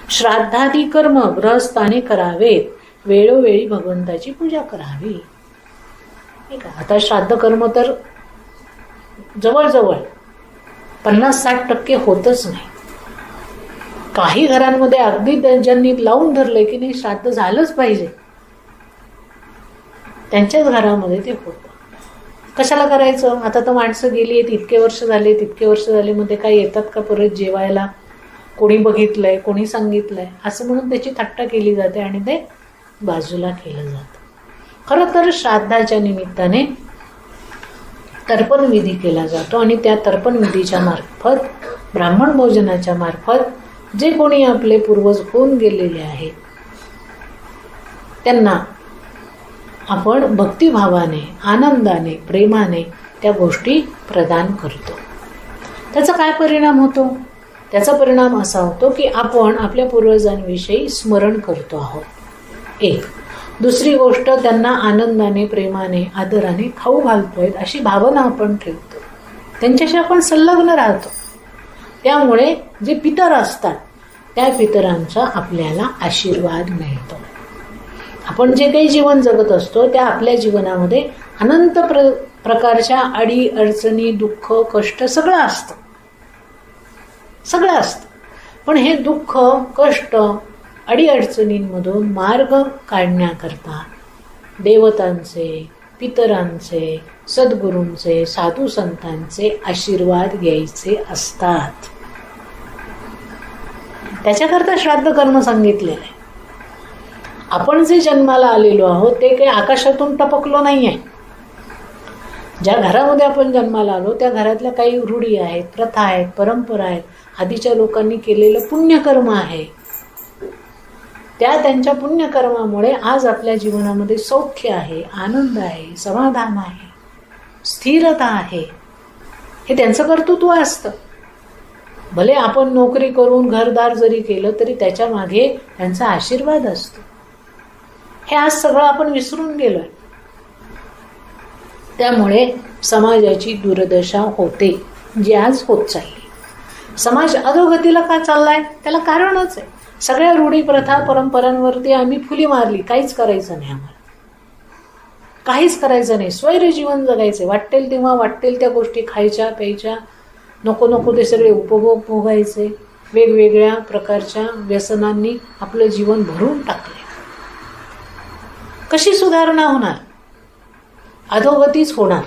श्राद्धादी कर्म गृहस्थाने करावेत, वेळोवेळी भगवंताची पूजा करावी. ठीक आहे. आता श्राद्ध कर्म तर जवळजवळ 50-60% होतच नाही. काही घरांमध्ये अगदी ज्यांनी लावून धरलंय की नाही श्राद्ध झालंच पाहिजे, त्यांच्याच घरामध्ये ते होतं. कशाला करायचं? आता तर माणसं गेली आहेत, इतके वर्ष झाले, मग ते काय येतात का परत जेवायला? कोणी बघितलंय, कोणी सांगितलंय, असं म्हणून त्याची थट्टा केली जाते आणि ते बाजूला केलं जातं. खरं तर श्राद्धाच्या निमित्ताने तर्पण विधी केला जातो आणि त्या तर्पण विधीच्या मार्फत, ब्राह्मण भोजनाच्या मार्फत जे कोणी आपले पूर्वज होऊन गेलेले आहेत त्यांना आपण भक्तिभावाने, आनंदाने, प्रेमाने त्या गोष्टी प्रदान करतो. त्याचा काय परिणाम होतो? त्याचा परिणाम असा होतो की आपण आपल्या पूर्वजांविषयी स्मरण करतो आहोत. एक. दुसरी गोष्ट, त्यांना आनंदाने, प्रेमाने, आदराने खाऊ घालतोय अशी भावना आपण ठेवतो. त्यांच्याशी आपण संलग्न राहतो. त्यामुळे जे पितर असतात त्या पितरांचा आपल्याला आशीर्वाद मिळतो. आपण जे काही जीवन जगत असतो त्या आपल्या जीवनामध्ये अनंत प्रकारच्या अडी अडचणी, दुःख, कष्ट सगळं असतं. पण हे दुःख, कष्ट, अडीअडचणींमधून मार्ग काढण्याकरता देवतांचे, पितरांचे, सद्गुरूंचे, साधू संतांचे आशीर्वाद घ्यायचे असतात. त्याच्याकरता श्राद्ध कर्म सांगितलेलं आहे. आपण जे जन्माला आलेलो आहोत ते काही आकाशातून टपकलो नाही आहे. ज्या घरामध्ये आपण जन्माला आलो त्या घरातल्या काही रूढी आहेत, प्रथा आहेत, परंपरा आहेत, आधीच्या लोकांनी केलेलं पुण्यकर्म आहे. त्यांच्या पुण्यकर्मामुळे आज आपल्या जीवनामध्ये सौख्य आहे, आनंद आहे, समाधान आहे, स्थिरता आहे. हे त्यांचं कर्तृत्व असतं. भले आपण नोकरी करून घरदार जरी केलं तरी त्याच्या मागे त्यांचा आशीर्वाद असतो. हे आज सगळं आपण विसरून गेलोय. त्यामुळे समाजाची दुर्दशा होते, जी आज होत चालली. समाज अधोगतीला का चाललाय? त्याला कारणच आहे. सगळ्या रूढी, प्रथा, परंपरांवरती आम्ही फुली मारली. काहीच करायचं नाही आम्हाला. काहीच करायचं नाही. स्वैर जीवन जगायचे. वाटेल तेव्हा वाटेल त्या गोष्टी खायच्या, प्यायच्या, नको नको ते सगळे उपभोग भोगायचे. वेगवेगळ्या प्रकारच्या व्यसनांनी आपलं जीवन भरून टाकले. कशी सुधारणा होणार? अधोगतीच होणार.